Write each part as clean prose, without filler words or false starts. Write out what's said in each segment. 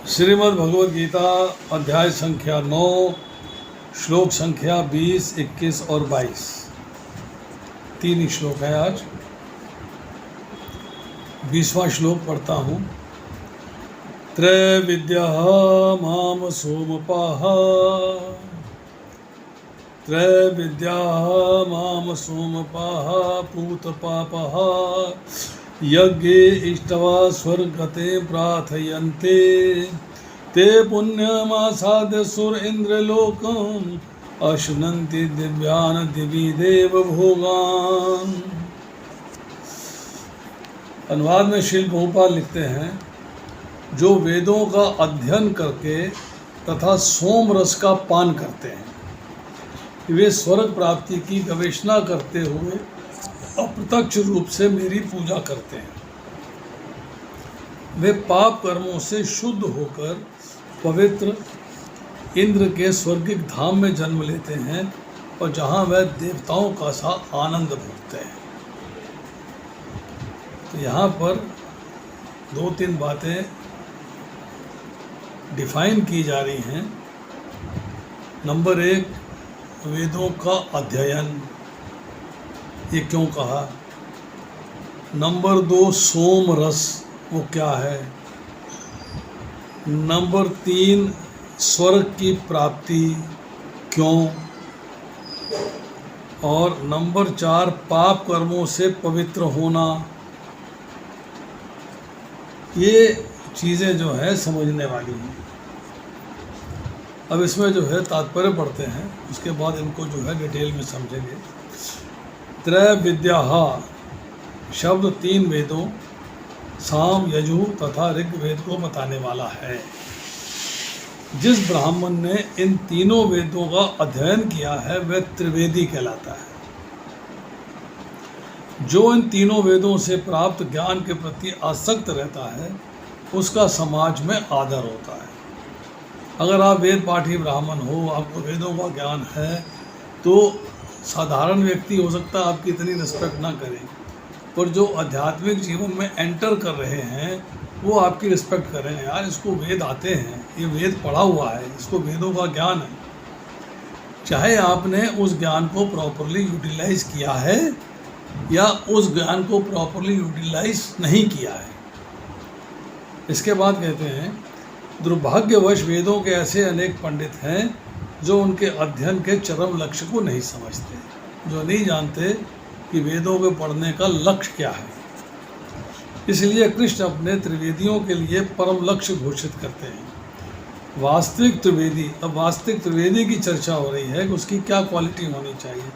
श्रीमद् भगवद गीता अध्याय संख्या 9 श्लोक संख्या 20, 21 और 22 तीन ही श्लोक है। आज 20वां श्लोक पढ़ता हूँ। त्रैविद्या माम सोमपाः त्रैविद्या माम सोमपाः पूतपापः यज्ञे इष्टवा स्वर्गते प्रार्थयन्ते ते पुण्यमासाद्य सुर इंद्रलोकम् अश्नुन्ति दिव्यान् दिवि देव भोगान्। अनुवाद में श्रील प्रभुपाद लिखते हैं, जो वेदों का अध्ययन करके तथा सोम रस का पान करते हैं, वे स्वर्ग प्राप्ति की गवेषणा करते हुए अप्रत्यक्ष रूप से मेरी पूजा करते हैं। वे पाप कर्मों से शुद्ध होकर पवित्र इंद्र के स्वर्गिक धाम में जन्म लेते हैं और जहाँ वह देवताओं का सा आनंद भोगते हैं। तो यहाँ पर दो तीन बातें डिफाइन की जा रही हैं। नंबर 1, वेदों का अध्ययन, ये क्यों कहा। नंबर 2, सोम रस, वो क्या है। नंबर 3, स्वर्ग की प्राप्ति क्यों। और नंबर 4, पाप कर्मों से पवित्र होना। ये चीज़ें जो है समझने वाली हैं। अब इसमें जो है तात्पर्य पढ़ते हैं, उसके बाद इनको जो है डिटेल में समझेंगे। त्रैविद्या शब्द 3 वेदों साम, यजु तथा ऋग्वेद को बताने वाला है। जिस ब्राह्मण ने इन तीनों वेदों का अध्ययन किया है वह त्रिवेदी कहलाता है। जो इन तीनों वेदों से प्राप्त ज्ञान के प्रति आसक्त रहता है उसका समाज में आदर होता है। अगर आप वेद पाठी ब्राह्मण हो, आपको वेदों का ज्ञान है, तो साधारण व्यक्ति हो सकता है आपकी इतनी रिस्पेक्ट ना करें, पर जो आध्यात्मिक जीवन में एंटर कर रहे हैं वो आपकी रिस्पेक्ट करें। यार, इसको वेद आते हैं, ये वेद पढ़ा हुआ है, इसको वेदों का ज्ञान है। चाहे आपने उस ज्ञान को प्रॉपरली यूटिलाइज किया है या उस ज्ञान को प्रॉपरली यूटिलाइज नहीं किया है। इसके बाद कहते हैं, दुर्भाग्यवश वेदों के ऐसे अनेक पंडित हैं जो उनके अध्ययन के चरम लक्ष्य को नहीं समझते, जो नहीं जानते कि वेदों के पढ़ने का लक्ष्य क्या है। इसलिए कृष्ण अपने त्रिवेदियों के लिए परम लक्ष्य घोषित करते हैं। वास्तविक त्रिवेदी, अब वास्तविक त्रिवेदी की चर्चा हो रही है कि उसकी क्या क्वालिटी होनी चाहिए।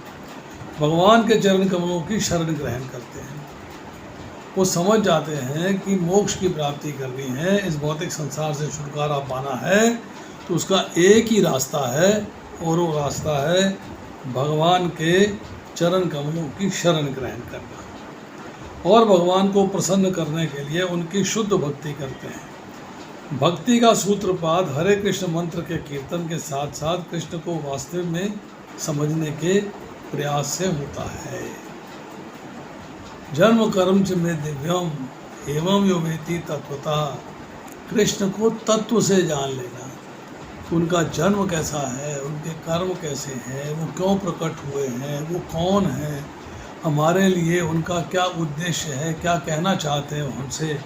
भगवान के चरण कमलों की शरण ग्रहण करते हैं। वो समझ जाते हैं कि मोक्ष की प्राप्ति करनी है, इस भौतिक संसार से छुटकारा पाना है, तो उसका एक ही रास्ता है और वो रास्ता है भगवान के चरण कमलों की शरण ग्रहण करना। और भगवान को प्रसन्न करने के लिए उनकी शुद्ध भक्ति करते हैं। भक्ति का सूत्रपात हरे कृष्ण मंत्र के कीर्तन के साथ साथ कृष्ण को वास्तव में समझने के प्रयास से होता है। जन्म कर्म च में दिव्यम एवं यो वेति तत्वता। कृष्ण को तत्व से जान लेना, उनका जन्म कैसा है, उनके कर्म कैसे हैं, वो क्यों प्रकट हुए हैं, वो कौन है, हमारे लिए उनका क्या उद्देश्य है, क्या कहना चाहते हैं हमसे।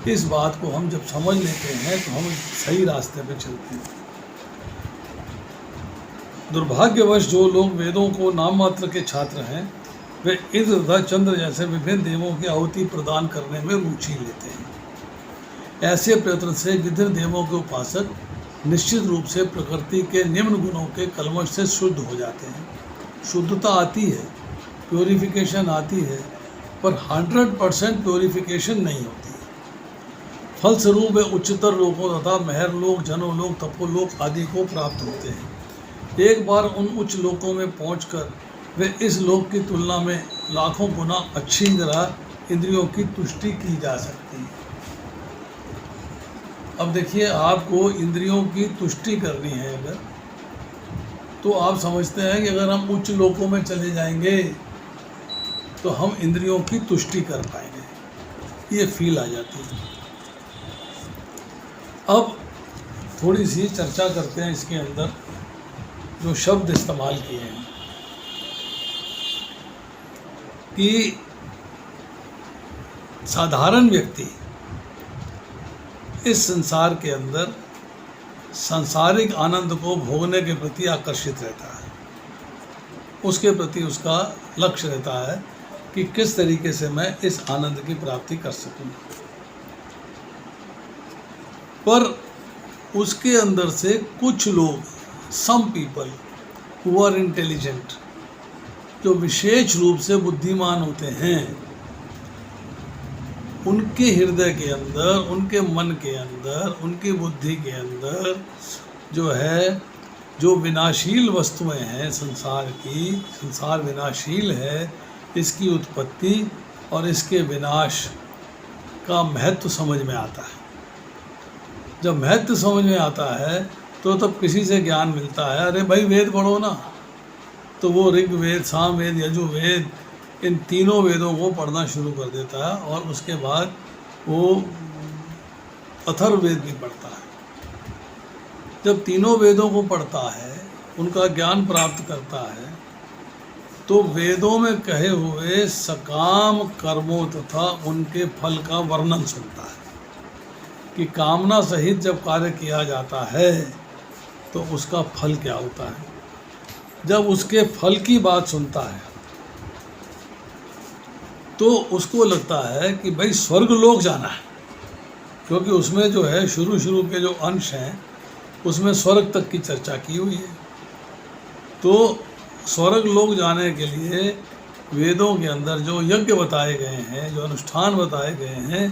इस बात को हम जब समझ लेते हैं तो हम सही रास्ते पे चलते हैं। दुर्भाग्यवश जो लोग वेदों को नाम मात्र के छात्र हैं वे इंद्र तथा चंद्र जैसे विभिन्न देवों की आहुति प्रदान करने में रुचि लेते हैं। ऐसे प्रयत्न से विभिन्न देवों के उपासक निश्चित रूप से प्रकृति के निम्न गुणों के कलमश से शुद्ध हो जाते हैं। शुद्धता आती है, प्योरिफिकेशन आती है, पर 100% प्योरिफिकेशन नहीं होती। फलस्वरूप वे उच्चतर लोकों तथा महर लोक, जनोलोक, तपोलोक आदि को प्राप्त होते हैं। एक बार उन उच्च लोकों में पहुंचकर वे इस लोक की तुलना में लाखों गुना अच्छी तरह इंद्रियों की तुष्टि की जा सकती है। अब देखिए, आपको इंद्रियों की तुष्टि करनी है अगर, तो आप समझते हैं कि अगर हम उच्च लोकों में चले जाएंगे तो हम इंद्रियों की तुष्टि कर पाएंगे, ये फील आ जाती है। अब थोड़ी सी चर्चा करते हैं इसके अंदर जो शब्द इस्तेमाल किए हैं कि साधारण व्यक्ति इस संसार के अंदर सांसारिक आनंद को भोगने के प्रति आकर्षित रहता है, उसके प्रति उसका लक्ष्य रहता है कि किस तरीके से मैं इस आनंद की प्राप्ति कर सकूं। पर उसके अंदर से कुछ लोग, some people who are intelligent, जो विशेष रूप से बुद्धिमान होते हैं, उनके हृदय के अंदर, उनके मन के अंदर, उनकी बुद्धि के अंदर जो है, जो विनाशील वस्तुएं हैं संसार की, संसार विनाशील है, इसकी उत्पत्ति और इसके विनाश का महत्व समझ में आता है। जब महत्व समझ में आता है तो तब किसी से ज्ञान मिलता है, अरे भाई वेद पढ़ो ना, तो वो ऋग्वेद, सामवेद, यजुर्वेद, इन तीनों वेदों को पढ़ना शुरू कर देता है और उसके बाद वो अथर्ववेद भी पढ़ता है। जब तीनों वेदों को पढ़ता है, उनका ज्ञान प्राप्त करता है, तो वेदों में कहे हुए सकाम कर्मों तथा उनके फल का वर्णन सुनता है कि कामना सहित जब कार्य किया जाता है तो उसका फल क्या होता है। जब उसके फल की बात सुनता है तो उसको लगता है कि भाई स्वर्ग लोक जाना है, क्योंकि उसमें जो है शुरू के जो अंश हैं उसमें स्वर्ग तक की चर्चा की हुई है। तो स्वर्ग लोक जाने के लिए वेदों के अंदर जो यज्ञ बताए गए हैं, जो अनुष्ठान बताए गए हैं,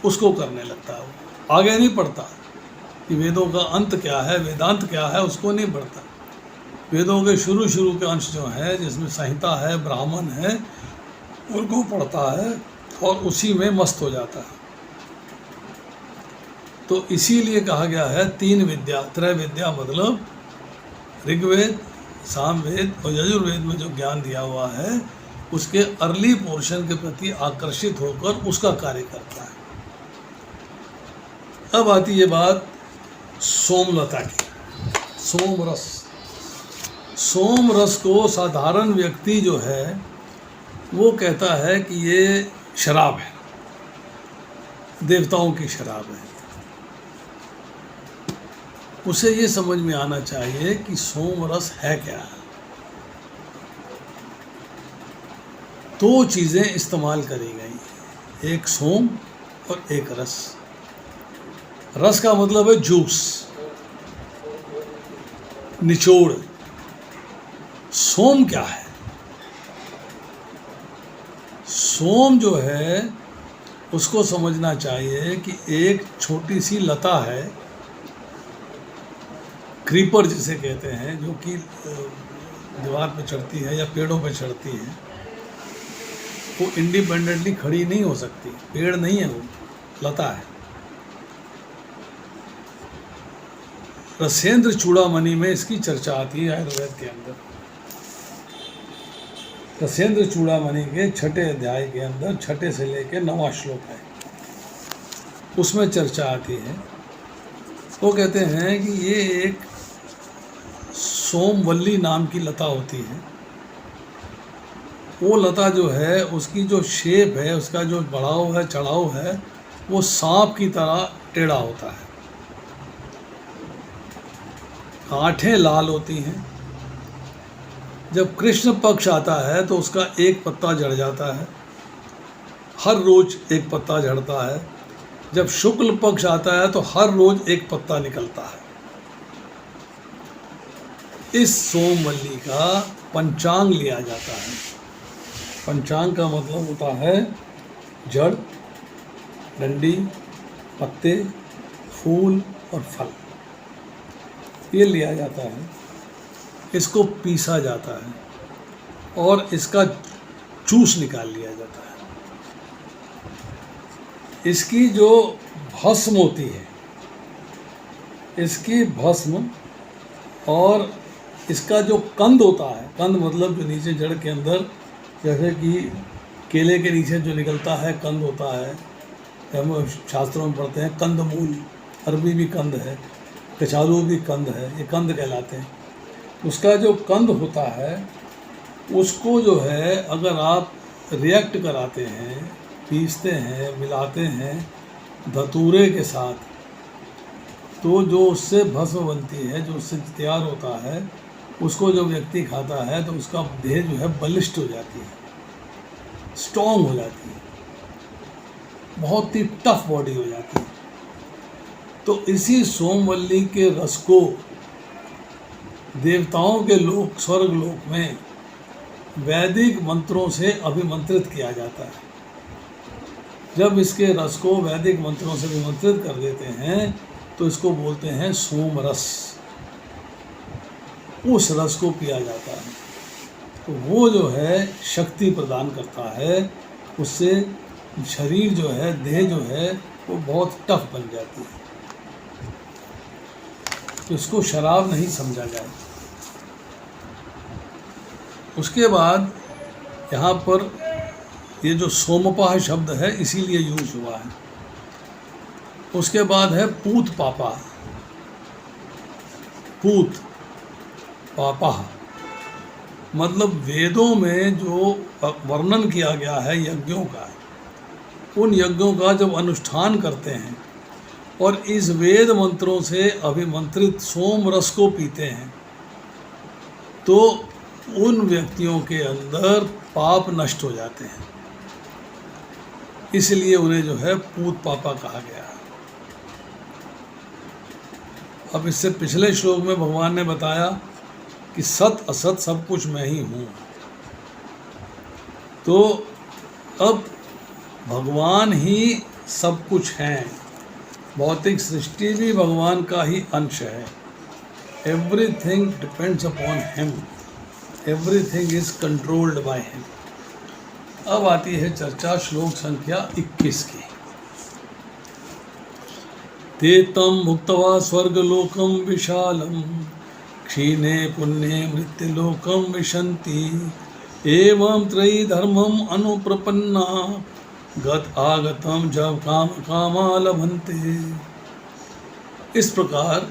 उसको करने लगता है। वो आगे नहीं पढ़ता कि वेदों का अंत क्या है, वेदांत क्या है, उसको नहीं पढ़ता। वेदों के शुरू के अंश जो हैं, जिसमें संहिता है, ब्राह्मण है, उनको पढ़ता है और उसी में मस्त हो जाता है। तो इसीलिए कहा गया है तीन विद्या, त्रय विद्या, मतलब ऋग्वेद, सामवेद और यजुर्वेद में जो ज्ञान दिया हुआ है उसके अर्ली पोर्शन के प्रति आकर्षित होकर उसका कार्य करता है। अब आती ये बात सोमलता की, सोम रस। सोम रस को साधारण व्यक्ति जो है वो कहता है कि ये शराब है, देवताओं की शराब है। उसे ये समझ में आना चाहिए कि सोम रस है क्या। दो चीज़ें इस्तेमाल करी गई, एक सोम और एक रस। रस का मतलब है जूस, निचोड़। सोम क्या है? सोम जो है उसको समझना चाहिए कि एक छोटी सी लता है, क्रीपर जिसे कहते हैं, जो कि दीवार पे चढ़ती है या पेड़ों पे चढ़ती है। वो इंडिपेंडेंटली खड़ी नहीं हो सकती, पेड़ नहीं है, वो लता है। रसेंद्र चूड़ामणि में इसकी चर्चा आती है आयुर्वेद के अंदर। रसेंद्र चूड़ामणि के 6ठे अध्याय के अंदर 6ठे से लेकर 9वां श्लोक है, उसमें चर्चा आती है। वो कहते हैं कि ये एक सोमवल्ली नाम की लता होती है। वो लता जो है, उसकी जो शेप है, उसका जो बढ़ाव है, चढ़ाव है, वो सांप की तरह टेढ़ा होता है। कांटें लाल होती हैं। जब कृष्ण पक्ष आता है तो उसका एक पत्ता झड़ जाता है, हर रोज एक पत्ता झड़ता है। जब शुक्ल पक्ष आता है तो हर रोज एक पत्ता निकलता है। इस सोमवल्ली का पंचांग लिया जाता है। पंचांग का मतलब होता है जड़, डंडी, पत्ते, फूल और फल। ये लिया जाता है, इसको पीसा जाता है और इसका जूस निकाल लिया जाता है। इसकी जो भस्म होती है, इसकी भस्म और इसका जो कंद होता है, कंद मतलब जो नीचे जड़ के अंदर, जैसे कि केले के नीचे जो निकलता है कंद होता है, हम शास्त्रों में पढ़ते हैं कंद मूल, अरबी भी कंद है। कचालू भी कंद है, ये कंद कहलाते हैं। उसका जो कंद होता है उसको जो है अगर आप रिएक्ट कराते हैं, पीसते हैं, मिलाते हैं धतूरे के साथ, तो जो उससे भस्म बनती है, जो उससे तैयार होता है, उसको जब व्यक्ति खाता है तो उसका देह जो है बलिष्ठ हो जाती है, स्ट्रॉन्ग हो जाती है, बहुत ही टफ बॉडी हो जाती है। तो इसी सोमवल्ली के रस को देवताओं के लोक, स्वर्ग लोक में वैदिक मंत्रों से अभिमंत्रित किया जाता है। जब इसके रस को वैदिक मंत्रों से अभिमंत्रित कर देते हैं तो इसको बोलते हैं सोम रस। उस रस को पिया जाता है तो वो जो है शक्ति प्रदान करता है, उससे शरीर जो है, देह जो है, वो बहुत टफ बन जाती है। तो इसको शराब नहीं समझा जाए। उसके बाद यहाँ पर ये जो सोमपाह शब्द है इसीलिए यूज हुआ है। उसके बाद है पूत पापा। पूत पापा मतलब वेदों में जो वर्णन किया गया है यज्ञों का, उन यज्ञों का जब अनुष्ठान करते हैं और इस वेद मंत्रों से अभिमंत्रित सोम रस को पीते हैं तो उन व्यक्तियों के अंदर पाप नष्ट हो जाते हैं। इसलिए उन्हें जो है पूत पापा कहा गया है। अब इससे पिछले श्लोक में भगवान ने बताया कि सत असत सब कुछ मैं ही हूँ। तो अब भगवान ही सब कुछ हैं। भौतिक सृष्टि भी भगवान का ही अंश है। Everything depends upon him, everything is controlled by him. अब आती है चर्चा श्लोक संख्या 21 की। ते तम भुक्त्वा स्वर्गलोकम विशालम क्षीणे पुण्ये मृत्युलोकम विशन्ति एवं त्रयी धर्मम अनुप्रपन्ना गत आगतम जब काम कामा लभन्ते। इस प्रकार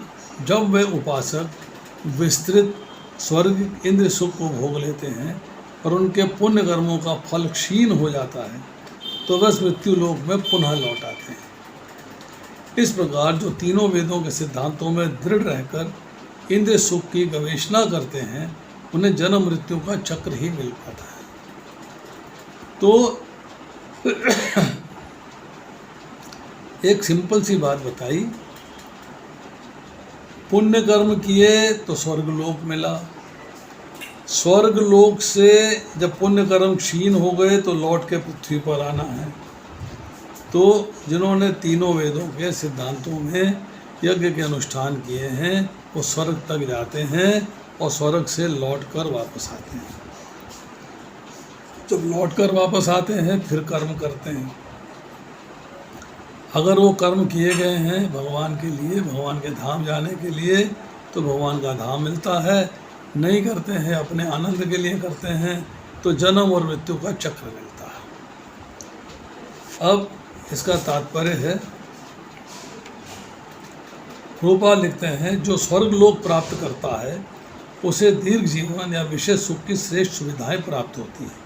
जब वे उपासक विस्तृत स्वर्ग इंद्र सुख को भोग लेते हैं और उनके पुण्य कर्मों का फल क्षीण हो जाता है तो वह मृत्यु लोक में पुनः लौट आते हैं। इस प्रकार जो तीनों वेदों के सिद्धांतों में दृढ़ रहकर इंद्र सुख की गवेषणा करते हैं उन्हें जन्म मृत्यु का चक्र ही मिल पाता है। तो एक सिंपल सी बात बताई, पुण्य कर्म किए तो स्वर्गलोक मिला, स्वर्गलोक से जब पुण्य कर्म क्षीण हो गए तो लौट के पृथ्वी पर आना है। तो जिन्होंने तीनों वेदों के सिद्धांतों में यज्ञ के अनुष्ठान किए हैं वो स्वर्ग तक जाते हैं और स्वर्ग से लौट कर वापस आते हैं। जब लौट कर वापस आते हैं फिर कर्म करते हैं। अगर वो कर्म किए गए हैं भगवान के लिए, भगवान के धाम जाने के लिए, तो भगवान का धाम मिलता है। नहीं करते हैं, अपने आनंद के लिए करते हैं, तो जन्म और मृत्यु का चक्र मिलता है। अब इसका तात्पर्य है, रूपा लिखते हैं, जो स्वर्ग लोक प्राप्त करता है उसे दीर्घ जीवन या विशेष सुख की श्रेष्ठ सुविधाएं प्राप्त होती हैं,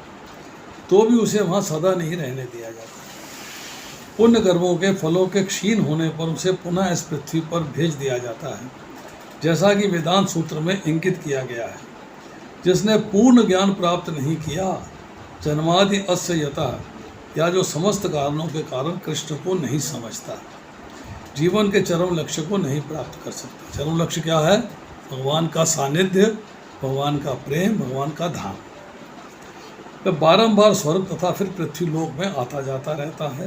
तो भी उसे वहाँ सदा नहीं रहने दिया जाता। पुण्य कर्मों के फलों के क्षीण होने पर उसे पुनः इस पृथ्वी पर भेज दिया जाता है, जैसा कि वेदांत सूत्र में इंगित किया गया है। जिसने पूर्ण ज्ञान प्राप्त नहीं किया, जन्मादि अस्य यतः, या जो समस्त कारणों के कारण कृष्ण को नहीं समझता, जीवन के चरम लक्ष्य को नहीं प्राप्त कर सकता। चरम लक्ष्य क्या है? भगवान का सानिध्य, भगवान का प्रेम, भगवान का धाम। वह बारंबार स्वर्ग तथा फिर पृथ्वी लोक में आता जाता रहता है।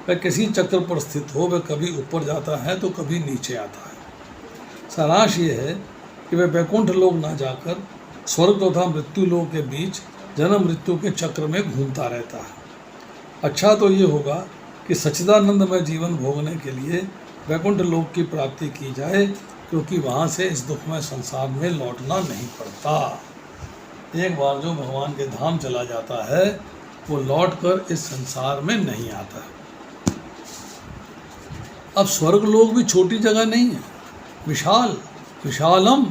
वह किसी चक्र पर स्थित हो, वह कभी ऊपर जाता है तो कभी नीचे आता है। सारांश ये है कि वह वैकुंठ लोक ना जाकर स्वर्ग तथा मृत्यु लोक के बीच जन्म मृत्यु के चक्र में घूमता रहता है। अच्छा तो ये होगा कि सच्चिदानंदमय जीवन भोगने के लिए वैकुंठ लोक की प्राप्ति की जाए, क्योंकि वहाँ से इस दुखमय संसार में लौटना नहीं पड़ता। एक बार जो भगवान के धाम चला जाता है वो लौटकर इस संसार में नहीं आता। अब स्वर्ग लोक भी छोटी जगह नहीं है, विशाल, विशालम,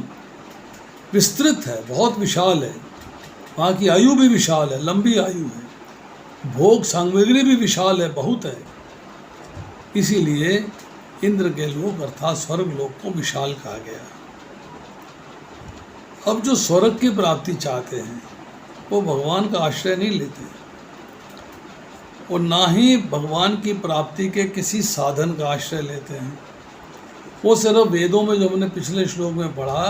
विस्तृत है, बहुत विशाल है। वहाँ की आयु भी विशाल है, लंबी आयु है। भोग सामग्री भी विशाल है, बहुत है। इसीलिए इंद्र के लोक अर्थात स्वर्ग लोक को विशाल कहा गया। अब जो स्वर्ग की प्राप्ति चाहते हैं वो भगवान का आश्रय नहीं लेते और ना ही भगवान की प्राप्ति के किसी साधन का आश्रय लेते हैं। वो सिर्फ वेदों में, जो हमने पिछले श्लोक में पढ़ा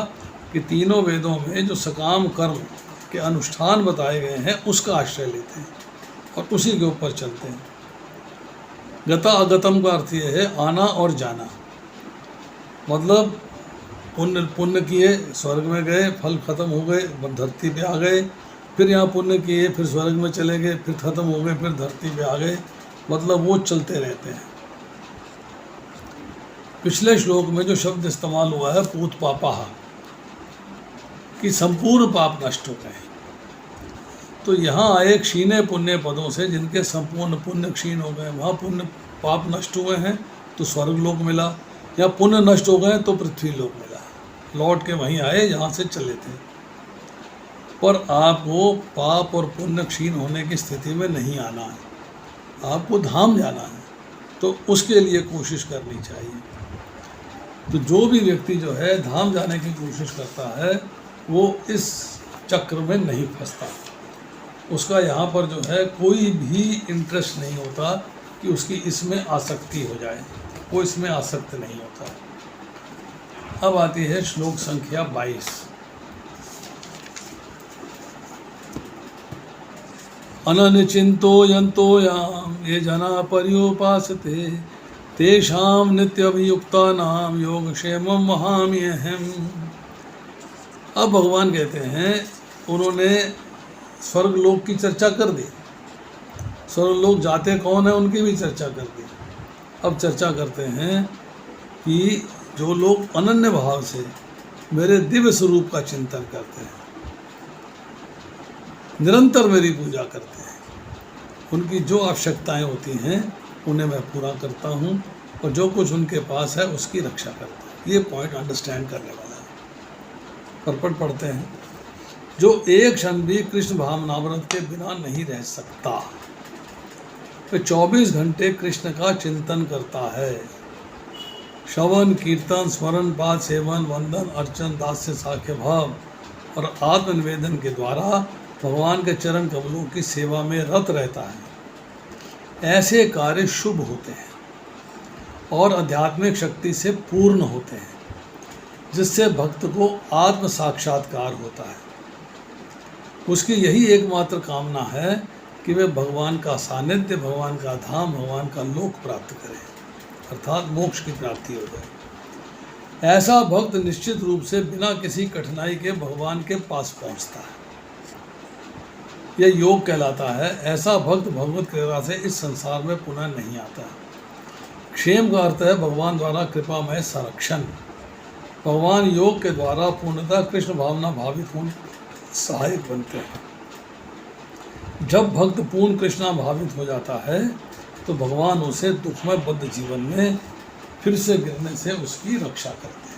कि तीनों वेदों में जो सकाम कर्म के अनुष्ठान बताए गए हैं उसका आश्रय लेते हैं और उसी के ऊपर चलते हैं। गता अगतम का अर्थ ये है आना और जाना, मतलब पुण्य किए स्वर्ग में गए, फल खत्म हो गए, धरती पे आ गए, फिर यहाँ पुण्य किए, फिर स्वर्ग में चले गए, फिर खत्म हो गए, फिर धरती पे आ गए, मतलब वो चलते रहते हैं। पिछले श्लोक में जो शब्द इस्तेमाल हुआ है पूत पापा, कि संपूर्ण पाप नष्ट हो गए, तो यहाँ आए क्षीणे पुण्य पदों से जिनके संपूर्ण पुण्य क्षीण हो गए, वहाँ पुण्य पाप नष्ट हुए हैं तो स्वर्ग लोक मिला, या पुण्य नष्ट हो गए तो पृथ्वी लोक मिला। लौट के वहीं आए जहाँ से चले थे। पर आपको पाप और पुण्य क्षीण होने की स्थिति में नहीं आना है, आपको धाम जाना है, तो उसके लिए कोशिश करनी चाहिए। तो जो भी व्यक्ति जो है धाम जाने की कोशिश करता है वो इस चक्र में नहीं फंसता। उसका यहाँ पर जो है कोई भी इंटरेस्ट नहीं होता कि उसकी इसमें आसक्ति हो जाए, वो इसमें आसक्त नहीं होता। अब आती है श्लोक संख्या 22। अननिचिंतो यंतो याम ये जना पर्युपासते तेषां नित्यभियुक्तानां योगक्षेमं वहाम्यहम्। अब भगवान कहते हैं, उन्होंने स्वर्ग लोक की चर्चा कर दी, स्वर्ग लोक जाते कौन है उनकी भी चर्चा कर दी। अब चर्चा करते हैं कि जो लोग अनन्य भाव से मेरे दिव्य स्वरूप का चिंतन करते हैं, निरंतर मेरी पूजा करते हैं, उनकी जो आवश्यकताएं होती हैं उन्हें मैं पूरा करता हूँ और जो कुछ उनके पास है उसकी रक्षा करता हूँ। ये पॉइंट अंडरस्टैंड करने वाला है। परपट पढ़ते हैं, जो एक क्षण भी कृष्ण भावनामृत के बिना नहीं रह सकता, तो 24 घंटे कृष्ण का चिंतन करता है। श्रवण कीर्तन स्मरण पाठ सेवन वंदन अर्चन दास्य साख्य भाव और आत्मनिवेदन के द्वारा भगवान के चरण कमलों की सेवा में रत रहता है। ऐसे कार्य शुभ होते हैं और आध्यात्मिक शक्ति से पूर्ण होते हैं, जिससे भक्त को आत्म साक्षात्कार होता है। उसकी यही एकमात्र कामना है कि वे भगवान का सानिध्य, भगवान का धाम, भगवान का लोक प्राप्त करें, अर्थात मोक्ष की प्राप्ति हो जाए। ऐसा भक्त निश्चित रूप से बिना किसी कठिनाई के भगवान के पास पहुंचता है। यह योग कहलाता है। ऐसा भक्त भगवत कृपा से इस संसार में पुनः नहीं आता। क्षेम का अर्थ है भगवान द्वारा कृपामय संरक्षण। भगवान योग के द्वारा पूर्णतः कृष्ण भावना भावित होने सहायक बनते हैं। जब भक्त पूर्ण कृष्णा भावित हो जाता है तो भगवान उसे दुखमय बद्ध जीवन में फिर से गिरने से उसकी रक्षा करते हैं।